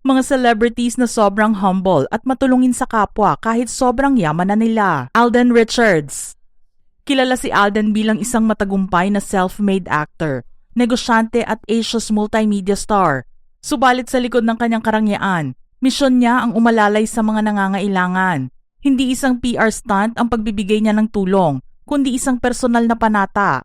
Mga celebrities na sobrang humble at matulungin sa kapwa kahit sobrang yaman na nila. Alden Richards. Kilala si Alden bilang isang matagumpay na self-made actor, negosyante at Asia's multimedia star. Subalit sa likod ng kanyang karangyaan, misyon niya ang umalalay sa mga nangangailangan. Hindi isang PR stunt ang pagbibigay niya ng tulong, kundi isang personal na panata.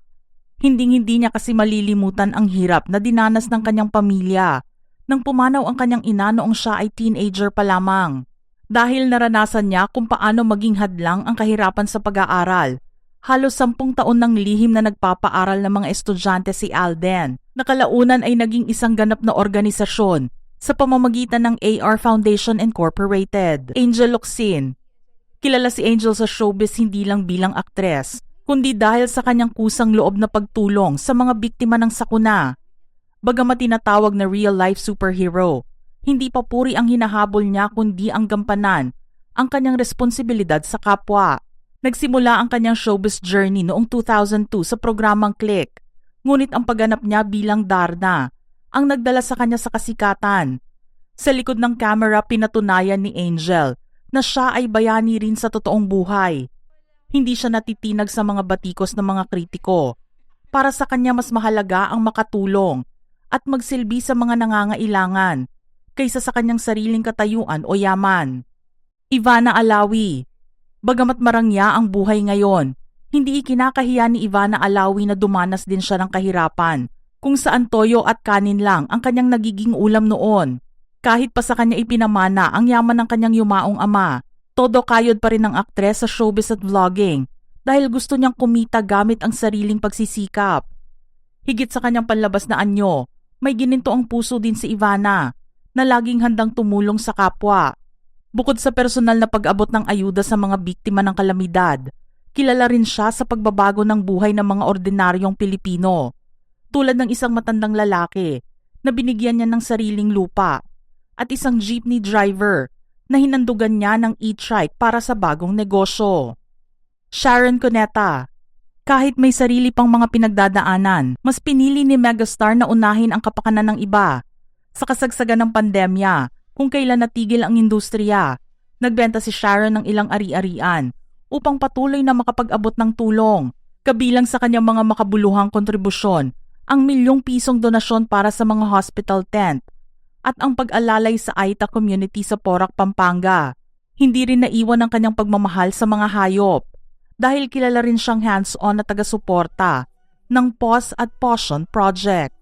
Hinding-hindi niya kasi malilimutan ang hirap na dinanas ng kanyang pamilya nang pumanaw ang kanyang ina noong siya ay teenager pa lamang. Dahil naranasan niya kung paano maging hadlang ang kahirapan sa pag-aaral. Halos 10 taon ng lihim na nagpapaaral ng mga estudyante si Alden, na kalaunan ay naging isang ganap na organisasyon sa pamamagitan ng AR Foundation Incorporated. Angel Locsin. Kilala si Angel sa showbiz hindi lang bilang aktres, kundi dahil sa kanyang kusang loob na pagtulong sa mga biktima ng sakuna. Bagamat tinatawag na real-life superhero, hindi papuri ang hinahabol niya kundi ang gampanan, ang kanyang responsibilidad sa kapwa. Nagsimula ang kanyang showbiz journey noong 2002 sa programang Click, ngunit ang pagganap niya bilang Darna ang nagdala sa kanya sa kasikatan. Sa likod ng camera pinatunayan ni Angel na siya ay bayani rin sa totoong buhay. Hindi siya natitinag sa mga batikos ng mga kritiko. Para sa kanya mas mahalaga ang makatulong at magsilbi sa mga nangangailangan kaysa sa kanyang sariling katayuan o yaman. Ivana Alawi. Bagamat marangya ang buhay ngayon, hindi ikinakahiya ni Ivana Alawi na dumanas din siya ng kahirapan, kung saan toyo at kanin lang ang kanyang nagiging ulam noon. Kahit pa sa kanya ipinamana ang yaman ng kanyang yumaong ama, todo kayod pa rin ang aktres sa showbiz at vlogging dahil gusto niyang kumita gamit ang sariling pagsisikap. Higit sa kanyang panlabas na anyo, may gininto ang puso din si Ivana na laging handang tumulong sa kapwa. Bukod sa personal na pag-abot ng ayuda sa mga biktima ng kalamidad, kilala rin siya sa pagbabago ng buhay ng mga ordinaryong Pilipino, tulad ng isang matandang lalaki na binigyan niya ng sariling lupa at isang jeepney driver na hinandugan niya ng e-trike para sa bagong negosyo. Sharon Cuneta. Kahit may sarili pang mga pinagdadaanan, mas pinili ni megastar na unahin ang kapakanan ng iba. Sa kasagsagan ng pandemya, kung kailan natigil ang industriya, nagbenta si Sharon ng ilang ari-arian upang patuloy na makapag-abot ng tulong. Kabilang sa kanyang mga makabuluhang kontribusyon, ang ₱1,000,000 donasyon para sa mga hospital tent at ang pag-alalay sa Aita community sa Porac, Pampanga. Hindi rin naiwan ang kanyang pagmamahal sa mga hayop dahil kilala rin siyang hands-on na taga-suporta ng Paws at Potion Project.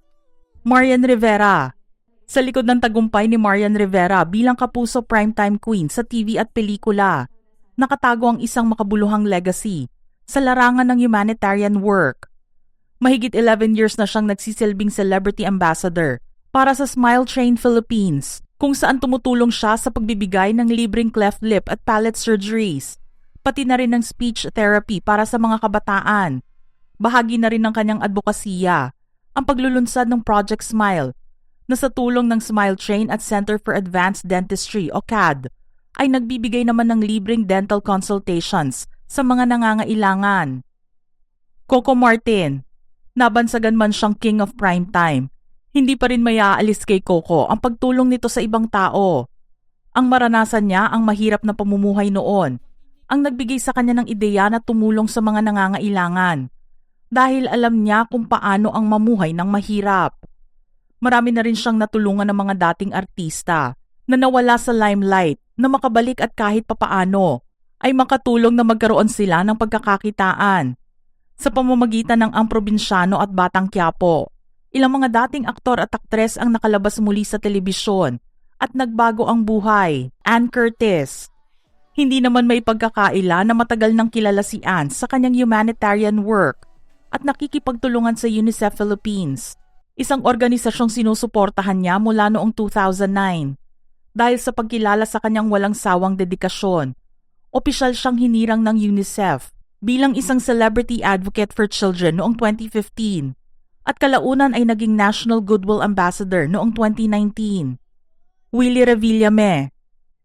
Marian Rivera. Sa likod ng tagumpay ni Marian Rivera bilang kapuso primetime queen sa TV at pelikula, nakatago ang isang makabuluhang legacy sa larangan ng humanitarian work. Mahigit 11 years na siyang nagsisilbing celebrity ambassador para sa Smile Train Philippines, kung saan tumutulong siya sa pagbibigay ng libreng cleft lip at palate surgeries, pati na rin ng speech therapy para sa mga kabataan. Bahagi na rin ng kanyang advokasya ang paglulunsad ng Project Smile, na sa tulong ng Smile Train at Center for Advanced Dentistry o CAD ay nagbibigay naman ng libreng dental consultations sa mga nangangailangan. Coco Martin. Nabansagan man siyang king of primetime, hindi pa rin mayaalis kay Coco ang pagtulong nito sa ibang tao. Ang maranasan niya ang mahirap na pamumuhay noon, ang nagbigay sa kanya ng ideya na tumulong sa mga nangangailangan dahil alam niya kung paano ang mamuhay ng mahirap. Marami na rin siyang natulungan ng mga dating artista na nawala sa limelight na makabalik at kahit papaano ay makatulong na magkaroon sila ng pagkakakitaan. Sa pamamagitan ng Ang Probinsyano at Batang Quiapo, ilang mga dating aktor at aktres ang nakalabas muli sa telebisyon at nagbago ang buhay. Ann Curtis. Hindi naman may pagkakaila na matagal nang kilala si Ann sa kanyang humanitarian work at nakikipagtulungan sa UNICEF Philippines, isang organisasyong sinusuportahan niya mula noong 2009. Dahil sa pagkilala sa kanyang walang sawang dedikasyon, opisyal siyang hinirang ng UNICEF bilang isang celebrity advocate for children noong 2015 at kalaunan ay naging National Goodwill Ambassador noong 2019. Willie Revillame.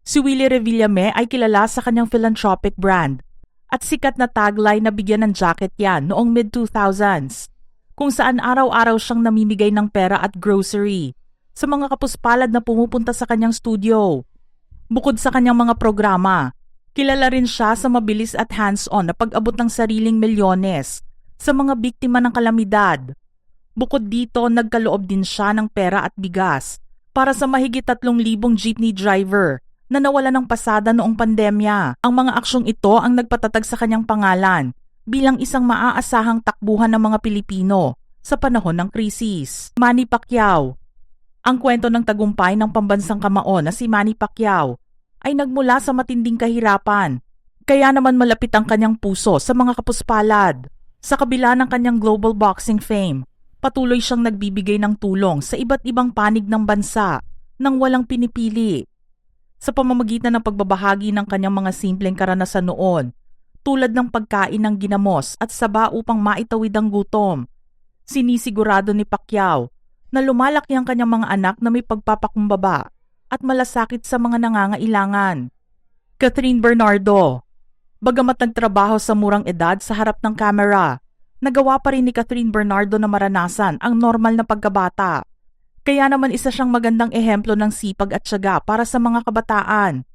Si Willie Revillame ay kilala sa kanyang philanthropic brand at sikat na tagline na bigyan ng jacket yan noong mid-2000s, kung saan araw-araw siyang namimigay ng pera at grocery sa mga kapuspalad na pumupunta sa kanyang studio. Bukod sa kanyang mga programa, kilala rin siya sa mabilis at hands-on na pag-abot ng sariling milyones sa mga biktima ng kalamidad. Bukod dito, nagkaloob din siya ng pera at bigas para sa mahigit 3,000 jeepney driver na nawala ng pasada noong pandemya. Ang mga aksyong ito ang nagpatatag sa kanyang pangalan bilang isang maaasahang takbuhan ng mga Pilipino sa panahon ng krisis. Manny Pacquiao. Ang kwento ng tagumpay ng pambansang kamao na si Manny Pacquiao ay nagmula sa matinding kahirapan. Kaya naman malapit ang kanyang puso sa mga kapuspalad. Sa kabila ng kanyang global boxing fame, patuloy siyang nagbibigay ng tulong sa iba't ibang panig ng bansa nang walang pinipili. Sa pamamagitan ng pagbabahagi ng kanyang mga simpleng karanasan noon, tulad ng pagkain ng ginamos at saba upang maitawid ang gutom, sinisigurado ni Pacquiao na lumalaki ang kanyang mga anak na may pagpapakumbaba at malasakit sa mga nangangailangan. Catherine Bernardo. Bagamat nagtrabaho sa murang edad sa harap ng kamera, nagawa pa rin ni Catherine Bernardo na maranasan ang normal na pagkabata. Kaya naman isa siyang magandang ehemplo ng sipag at tiyaga para sa mga kabataan.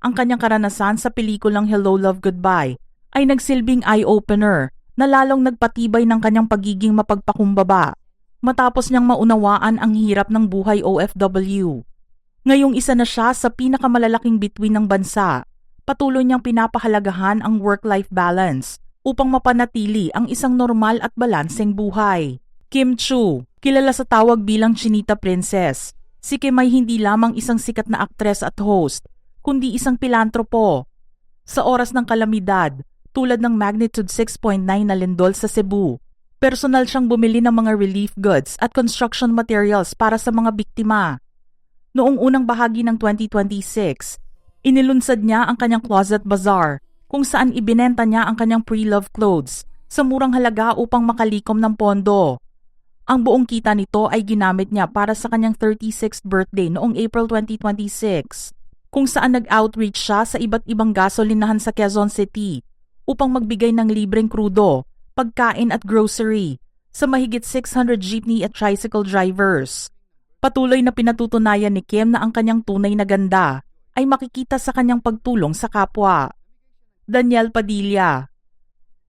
Ang kanyang karanasan sa pelikulang Hello Love Goodbye ay nagsilbing eye-opener na lalong nagpatibay ng kanyang pagiging mapagpakumbaba matapos niyang maunawaan ang hirap ng buhay OFW. Ngayong isa na siya sa pinakamalalaking bituin ng bansa, patuloy niyang pinapahalagahan ang work-life balance upang mapanatili ang isang normal at balanseng buhay. Kim Chiu, kilala sa tawag bilang Chinita Princess, si Kim ay hindi lamang isang sikat na aktres at host, kundi isang pilantropo. Sa oras ng kalamidad, tulad ng magnitude 6.9 na lindol sa Cebu, personal siyang bumili ng mga relief goods at construction materials para sa mga biktima. Noong unang bahagi ng 2026, inilunsad niya ang kanyang closet bazaar kung saan ibinenta niya ang kanyang pre-love clothes sa murang halaga upang makalikom ng pondo. Ang buong kita nito ay ginamit niya para sa kanyang 36th birthday noong April 2026, kung saan nag-outreach siya sa iba't ibang gasolinahan sa Quezon City upang magbigay ng libreng krudo, pagkain at grocery sa mahigit 600 jeepney at tricycle drivers. Patuloy na pinatutunayan ni Kim na ang kanyang tunay na ganda ay makikita sa kanyang pagtulong sa kapwa. Daniel Padilla.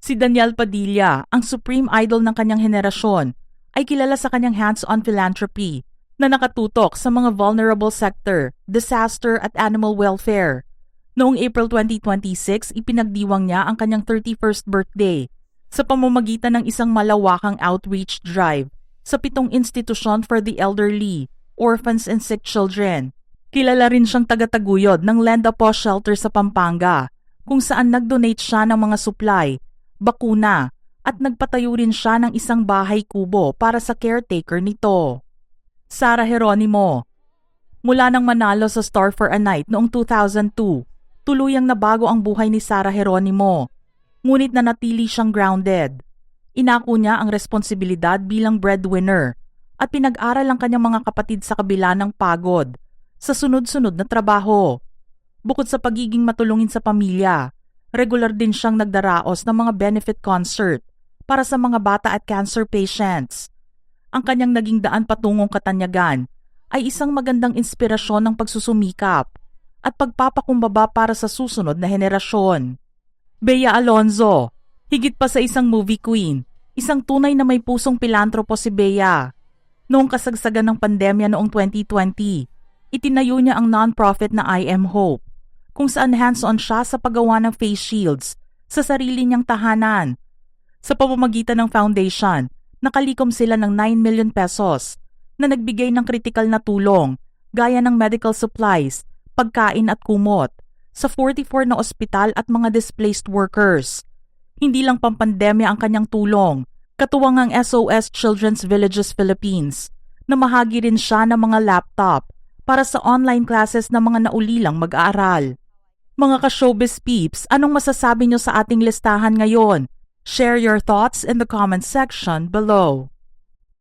Si Daniel Padilla, ang supreme idol ng kanyang henerasyon, ay kilala sa kanyang hands-on philanthropy na nakatutok sa mga vulnerable sector, disaster at animal welfare. Noong April 2026, ipinagdiwang niya ang kanyang 31st birthday sa pamamagitan ng isang malawakang outreach drive sa 7 institusyon for the elderly, orphans and sick children. Kilala rin siyang tagataguyod ng Lend a Paw Shelter sa Pampanga, kung saan nag-donate siya ng mga supply, bakuna, at nagpatayo rin siya ng isang bahay kubo para sa caretaker nito. Sarah Geronimo. Mula nang manalo sa Star for a Night noong 2002, tuluyang nabago ang buhay ni Sarah Geronimo. Ngunit nanatili siyang grounded. Inako niya ang responsibilidad bilang breadwinner at pinag-aral ang kanyang mga kapatid sa kabila ng pagod sa sunod-sunod na trabaho. Bukod sa pagiging matulungin sa pamilya, regular din siyang nagdaraos ng mga benefit concert para sa mga bata at cancer patients. Ang kanyang naging daan patungong katanyagan ay isang magandang inspirasyon ng pagsusumikap at pagpapakumbaba para sa susunod na henerasyon. Bea Alonzo. Higit pa sa isang movie queen, isang tunay na may pusong pilantropo si Bea. Noong kasagsagan ng pandemya noong 2020, itinayo niya ang non-profit na I Am Hope, kung saan hands-on siya sa paggawa ng face shields sa sarili niyang tahanan. Sa pamamagitan ng foundation, nakalikom sila ng 9 million pesos na nagbigay ng kritikal na tulong gaya ng medical supplies, pagkain at kumot sa 44 na ospital at mga displaced workers. Hindi lang pampandemya ang kanyang tulong, katuwang ang SOS Children's Villages Philippines, na mahagi rin siya ng mga laptop para sa online classes ng mga naulilang mag-aaral. Mga ka-showbiz peeps, anong masasabi nyo sa ating listahan ngayon? Share your thoughts in the comment section below.